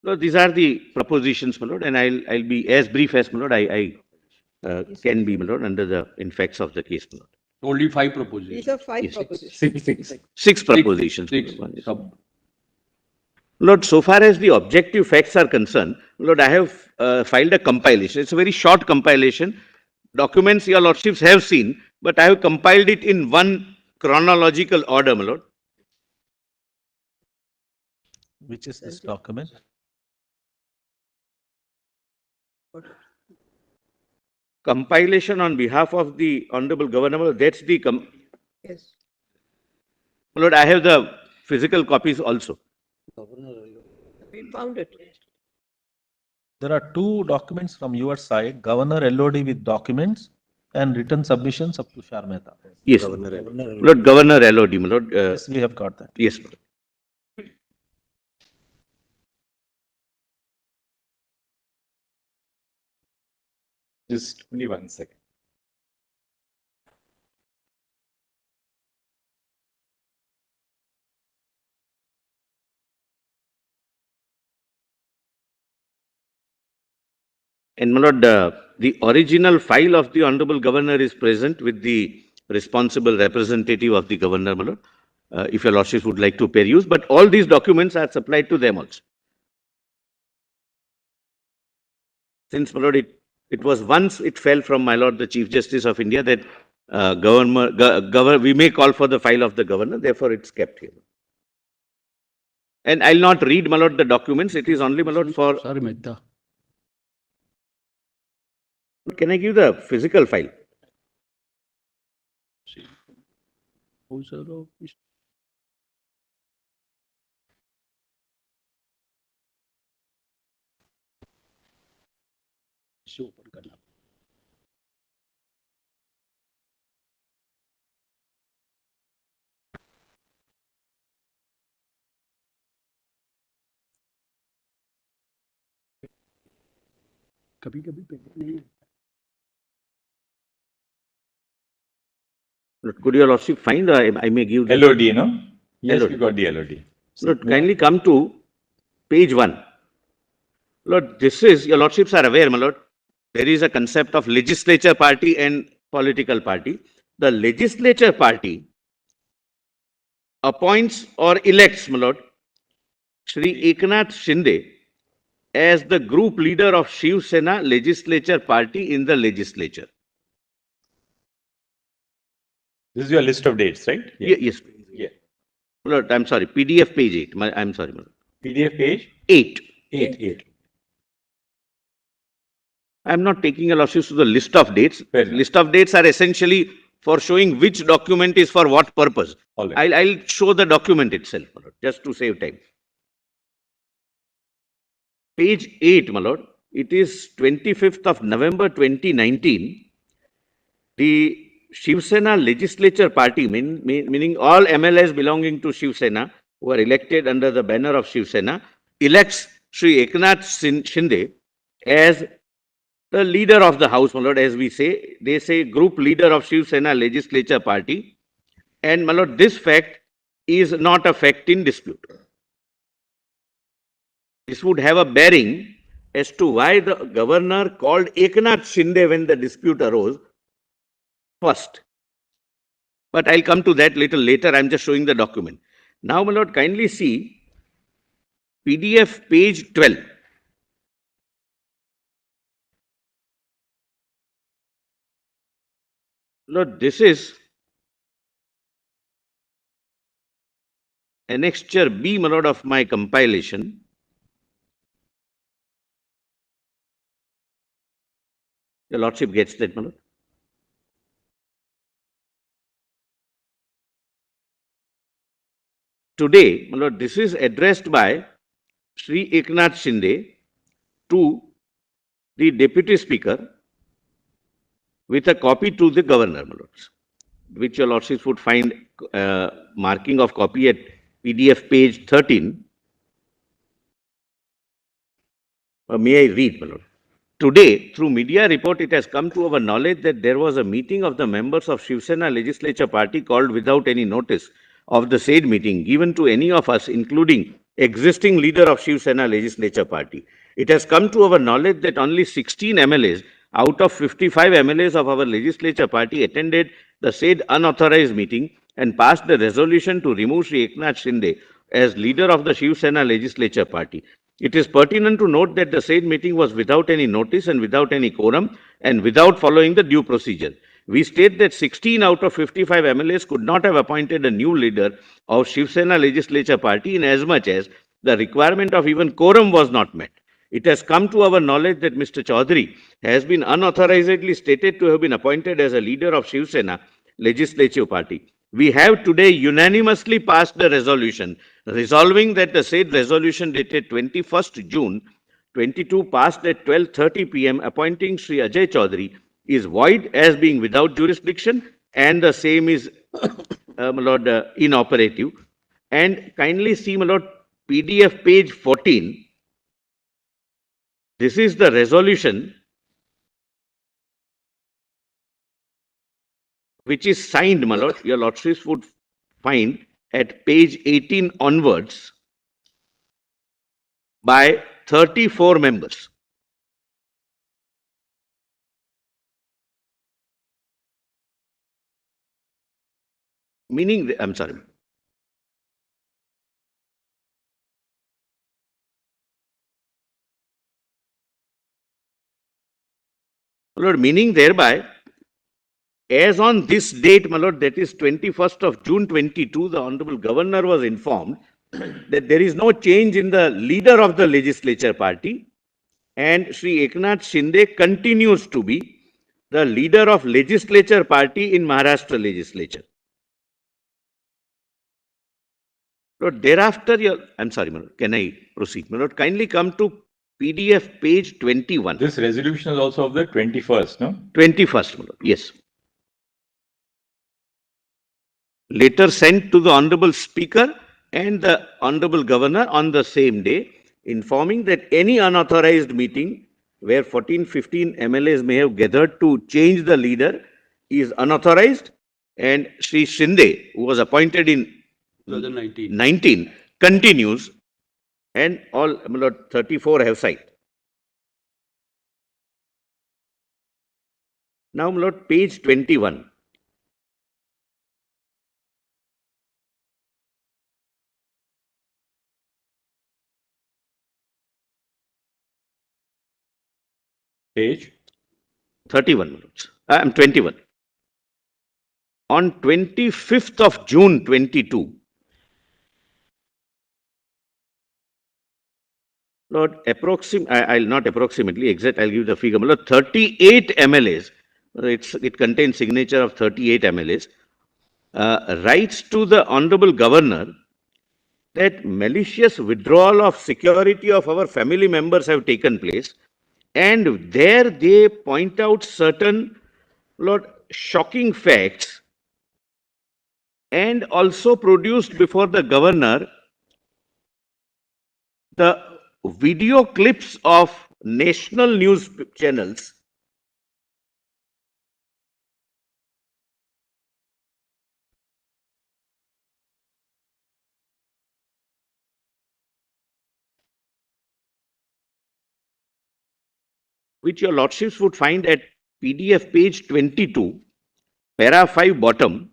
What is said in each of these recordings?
No, these are the propositions, my lord, and I'll be as brief as, my lord, I can be, my lord, under the facts of the case, my lord. Only 5 propositions. These are 5 Yes. propositions. Six propositions, my Six. lord. One is- Sub. Lord, so far as the objective facts are concerned, Lord, I have filed a compilation. It's a very short compilation. Documents your lordships have seen, but I have compiled it in one chronological order, my lord. Which is this document? Compilation on behalf of the Honorable Governor, my lord, that's the, Yes. my lord, I have the physical copies also. We found it. There are 2 documents from your side, Governor LOD with documents and written submissions of Tushar Mehta. Yes, Lord, Governor LOD, my lord. Yes, we have got that. Yes, my lord. Just only 1 second. And my lord, the original file of the Honorable Governor is present with the responsible representative of the Governor, my lord, if your lordships would like to peruse, but all these documents are supplied to them also. Since, my lord, it was once it fell from, my lord, the Chief Justice of India that we may call for the file of the Governor, therefore it's kept here. And I'll not read, my lord, the documents, it is only, my lord, for... Tushar Mehta. Can I give the physical file? Who's the office? इसे open करना. कभी-कभी paper नहीं है. Lord, could your lordship find, I may give the... LOD, no? Yes, LOD. we got the LOD. Lord, kindly come to page 1. Lord, this is, your lordships are aware, my lord, there is a concept of legislature party and political party. The legislature party appoints or elects, my lord, Shri Eknath Shinde as the group leader of Shivsena legislature party in the legislature. This is your list of dates, right? Yes. Yeah. Lord, I'm sorry, PDF page 8. I'm sorry, my lord. PDF page 8. 8. I'm not taking your lordships to the list of dates. Fair enough. List of dates are essentially for showing which document is for what purpose. All right. I'll show the document itself, my lord, just to save time. Page 8, my lord, it is 25th of November 2019. The Shivsena legislature party, meaning all MLAs belonging to Shivsena, who are elected under the banner of Shivsena, elects Shri Eknath Shinde as the leader of the house, my lord, as we say. They say group leader of Shivsena legislature party. And, my lord, this fact is not a fact in dispute. This would have a bearing as to why the governor called Eknath Shinde when the dispute arose first. But I'll come to that little later. I'm just showing the document. Now, my lord, kindly see PDF page 12. Lord, this is annexure B, my lord, of my compilation. The lordship gets that, my lord. Today, my lord, this is addressed by Shri Eknath Shinde to the Deputy Speaker with a copy to the Governor, my lords, which your lordships would find marking of copy at PDF page 13. May I read, my lord? Today, through media report, it has come to our knowledge that there was a meeting of the members of Shivsena legislature party called without any notice of the said meeting given to any of us, including existing leader of Shivsena legislature party. It has come to our knowledge that only 16 MLAs out of 55 MLAs of our legislature party attended the said unauthorized meeting and passed the resolution to remove Sri Eknath Shinde as leader of the Shivsena legislature party. It is pertinent to note that the said meeting was without any notice and without any quorum and without following the due procedure. We state that 16 out of 55 MLAs could not have appointed a new leader of Shivsena legislature party in as much as the requirement of even quorum was not met. It has come to our knowledge that Mr. Chaudhary has been unauthorizedly stated to have been appointed as a leader of Shivsena legislative party. We have today unanimously passed the resolution resolving that the said resolution dated 21st June 22 passed at 12:30 p.m. appointing Sri Ajay Chaudhary is void as being without jurisdiction and the same is my lord, inoperative. And kindly see, my lord, PDF page 14. This is the resolution which is signed, my lord. Your lordships would find at page 18 onwards by 34 members. Meaning, I'm sorry. My lord, meaning thereby, as on this date, my lord, that is 21st of June 22, the Honorable Governor was informed that there is no change in the leader of the legislature party and Sri Eknath Shinde continues to be the leader of legislature party in Maharashtra legislature. Lord, thereafter, I'm sorry, my lord, can I proceed? My lord, kindly come to PDF page 21. This resolution is also of the 21st, no? 21st, my lord, yes. Later sent to the Honorable Speaker and the Honorable Governor on the same day, informing that any unauthorized meeting where 14-15 MLAs may have gathered to change the leader is unauthorized, and Sri Shinde, who was appointed in 2019. 19, continues, and all, my lord, 34 have signed. Now, my lord, page 21. Page 31 minutes. I'm 21. On 25th of June 22, Lord, I'll not approximately, exact, I'll give the figure. Lord, 38 MLAs, it contains signature of 38 MLAs, writes to the Honorable Governor that malicious withdrawal of security of our family members have taken place. And there they point out certain, Lord, shocking facts and also produced before the governor the video clips of national news channels which your lordships would find at PDF page 22, para 5 bottom.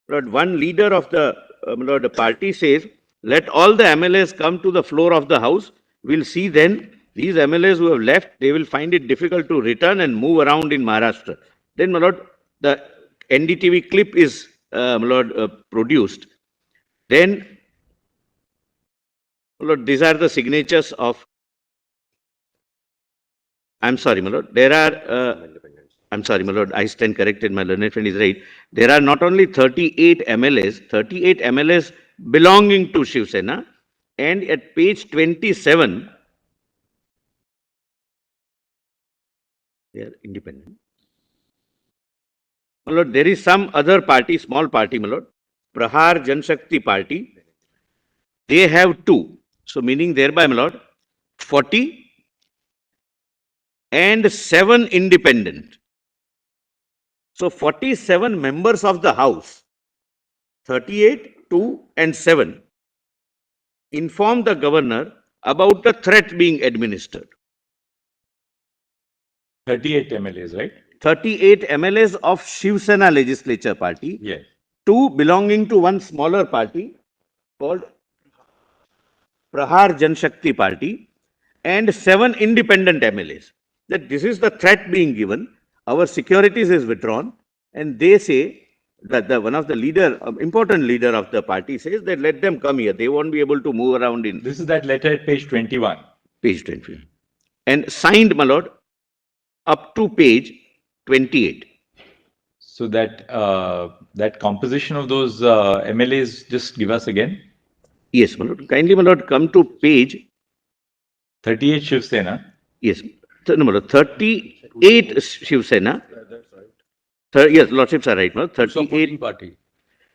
Lord, one leader of the Lord, party says, let all the MLAs come to the floor of the house. We'll see then these MLAs who have left, they will find it difficult to return and move around in Maharashtra. Then, my lord, the NDTV clip is produced. Then, my lord, these are the signatures of. I'm sorry, my lord. There are. I'm sorry, my lord. I stand corrected. My learned friend is right. There are not only 38 MLAs, 38 MLAs belonging to Shiv Sena, and at page 27, they are independent. My lord, there is some other party, small party, my lord, Prahar Jan Shakti party. They have 2. So, meaning thereby, my lord, 40 and 7 independent. So, 47 members of the house, 38 2 and 7 inform the governor about the threat being administered. 38 MLAs, right? 38 MLAs of Shivsena legislature party, Yes. 2 belonging to one smaller party called Prahar Janshakti Party, and 7 independent MLAs. That this is the threat being given, our securities is withdrawn, and they say that one of the important leader of the party says that let them come here. They won't be able to move around in This is that letter at page 21. page 20. And signed, my lord, up to page 28. So that that composition of those MLAs, just give us again. Yes, my lord. Kindly, my lord, come to page, 38 Shiv Sena. yes, no, my lord, 38 Shivsena. Yes, lordships are right, my lord. 38. Supporting party.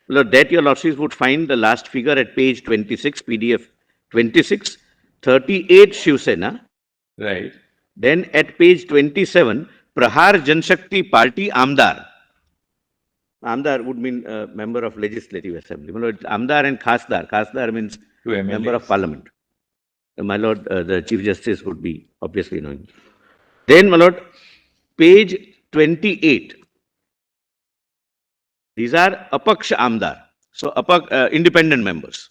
Lord, that your lordships would find the last figure at page 26, PDF 26, 38 Shivsena. Right. Then at page 27, Prahar Janshakti Party Amdar. Amdar would mean member of Legislative Assembly. My lord, Amdar and Khasdar. Khasdar means 2 member of MLAs. Parliament. My lord, the Chief Justice would be obviously knowing. Then, my lord, page 28. These are Apaksha Amdar. So, independent members.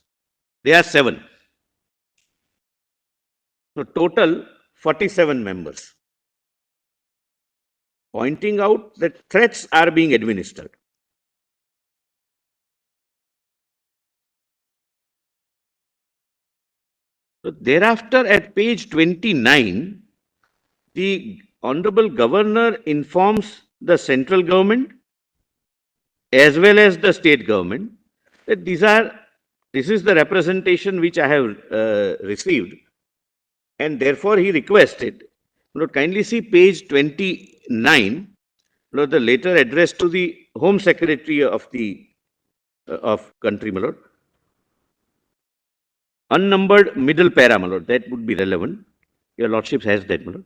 They are 7. So, total 47 members. Pointing out that threats are being administered. So, thereafter, at page 29, the Honorable Governor informs the central government as well as the state government that this is the representation which I have received, and therefore he requested. Lord, kindly see page 29, Lord, the letter addressed to the Home Secretary of the of country, my lord. Unnumbered middle para, my lord, that would be relevant. Your lordship has that, my lord.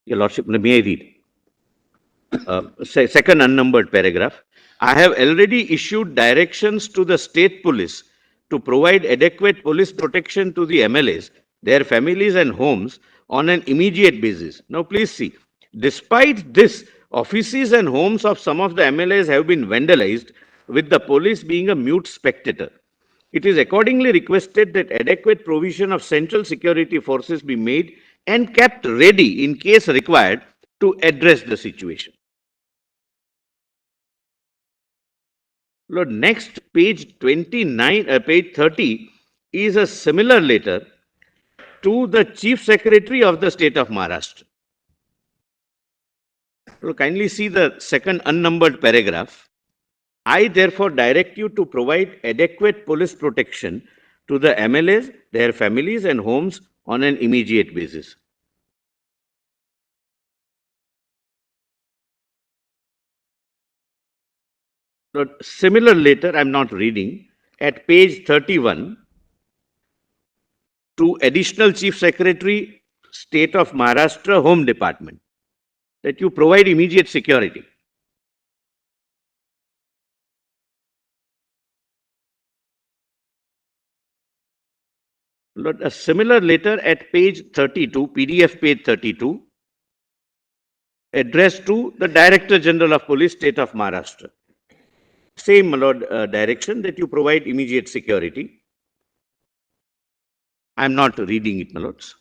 Your lordship, may I read? Second unnumbered paragraph. I have already issued directions to the state police to provide adequate police protection to the MLAs, their families and homes on an immediate basis. Now please see, despite this, offices and homes of some of the MLAs have been vandalized, with the police being a mute spectator. It is accordingly requested that adequate provision of central security forces be made and kept ready in case required to address the situation. Lord, next page 29, page 30 is a similar letter to the Chief Secretary of the State of Maharashtra. Lord, kindly see the second unnumbered paragraph. I therefore direct you to provide adequate police protection to the MLAs, their families and homes on an immediate basis. Lord, similar letter I'm not reading at page 31 to Additional Chief Secretary, State of Maharashtra Home Department, that you provide immediate security. Lord, a similar letter at page 32, PDF page 32, addressed to the Director General of Police, State of Maharashtra. Same, my lord, direction that you provide immediate security. I am not reading it, my lords.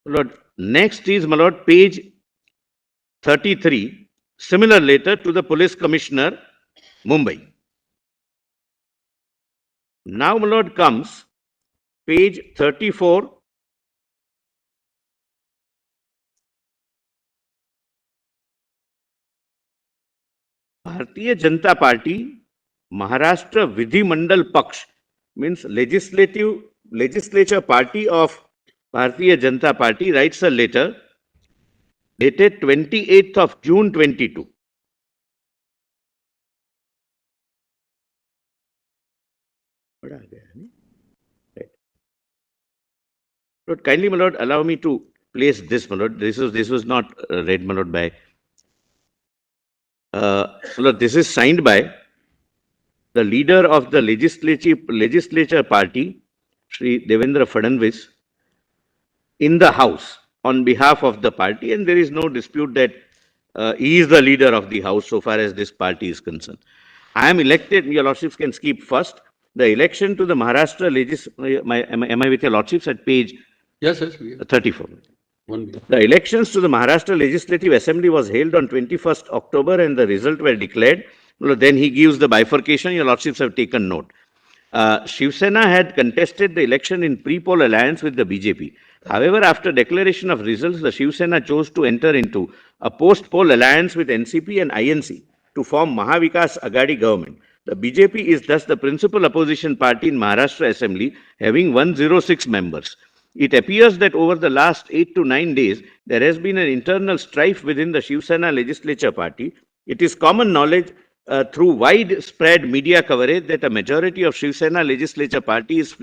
Lord, next is, my lord, page 33, similar letter to the Police Commissioner, Mumbai. Now, my lord, comes page 34, Bharatiya Janata Party, Maharashtra Vidhi Mandal Paksh, means legislature party of Bharatiya Janata Party writes a letter dated 28th of June 22. Right. Lord, kindly, my lord, allow me to place this, my lord. This was not read, my lord, by. My lord, this is signed by the leader of the legislature party, Shri Devendra Fadnavis, in the House on behalf of the party, and there is no dispute that he is the leader of the House so far as this party is concerned. I am elected, your lordships can skip first, the election to the Maharashtra am I with your lordships at page Yes, yes, we have 34? 1 minute. The elections to the Maharashtra Legislative Assembly was held on 21st October and the result were declared. Well, then he gives the bifurcation, your lordships have taken note. Shivsena had contested the election in pre-poll alliance with the BJP. However, after declaration of results, the Shivsena chose to enter into a post-poll alliance with NCP and INC to form Mahavikas Agadi government. The BJP is thus the principal opposition party in Maharashtra Assembly, having 106 members. It appears that over the last 8 to 9 days, there has been an internal strife within the Shivsena legislature party. It is common knowledge through widespread media coverage that a majority of Shivsena legislature party is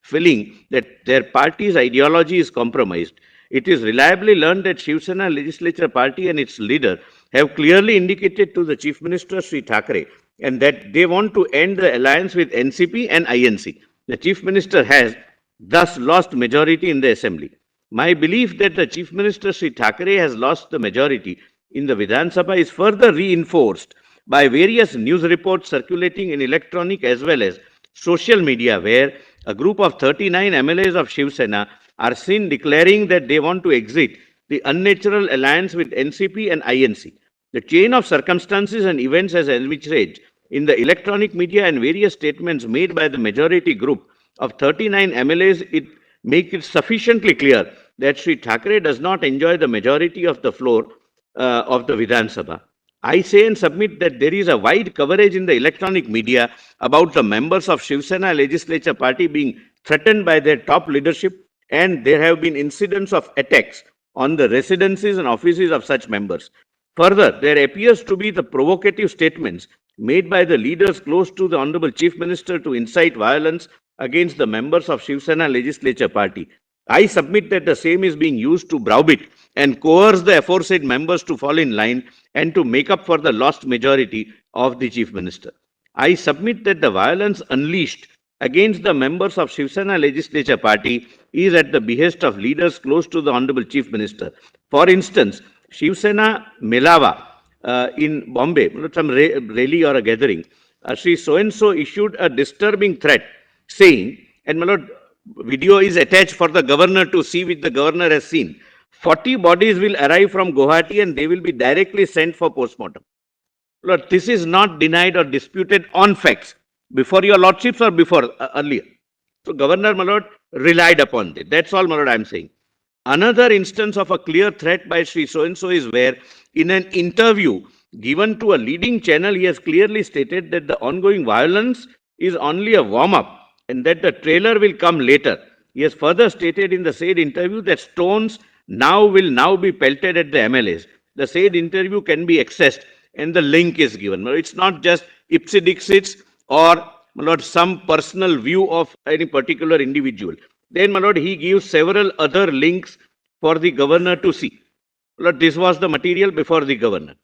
feeling that their party's ideology is compromised. It is reliably learned that Shivsena legislature party and its leader have clearly indicated to the Chief Minister Sri Thackeray and that they want to end the alliance with NCP and INC. The Chief Minister has thus lost majority in the assembly. My belief that the Chief Minister Sri Thackeray has lost the majority in the Vidhan Sabha is further reinforced by various news reports circulating in electronic as well as social media, where a group of 39 MLAs of Shiv Sena are seen declaring that they want to exit the unnatural alliance with NCP and INC. The chain of circumstances and events has enriched in the electronic media and various statements made by the majority group of 39 MLAs, it make it sufficiently clear that Sri Thackeray does not enjoy the majority of the floor of the Vidhan Sabha. I say and submit that there is a wide coverage in the electronic media about the members of Shiv Sena legislature party being threatened by their top leadership, and there have been incidents of attacks on the residences and offices of such members. Further, there appears to be the provocative statements made by the leaders close to the Honorable Chief Minister to incite violence against the members of Shiv Sena legislature party. I submit that the same is being used to browbeat and coerce the aforesaid members to fall in line and to make up for the lost majority of the Chief Minister. I submit that the violence unleashed against the members of Shiv Sena legislature party is at the behest of leaders close to the Honorable Chief Minister. For instance, Shiv Sena Melava in Bombay, some rally or a gathering, Sri so-and-so issued a disturbing threat saying, and my lord, video is attached for the governor to see, which the governor has seen. 40 bodies will arrive from Guwahati and they will be directly sent for postmortem. Lord, this is not denied or disputed on facts before your lordships or before earlier. So Governor, my lord, relied upon it. That's all, my lord, I am saying. Another instance of a clear threat by Sri so-and-so is where in an interview given to a leading channel, he has clearly stated that the ongoing violence is only a warm-up and that the trailer will come later. He has further stated in the said interview that stones will be pelted at the MLAs. The said interview can be accessed and the link is given. It's not just ipsi dixits or, my lord, some personal view of any particular individual. Then, my lord, he gives several other links for the governor to see. Lord, this was the material before the governor.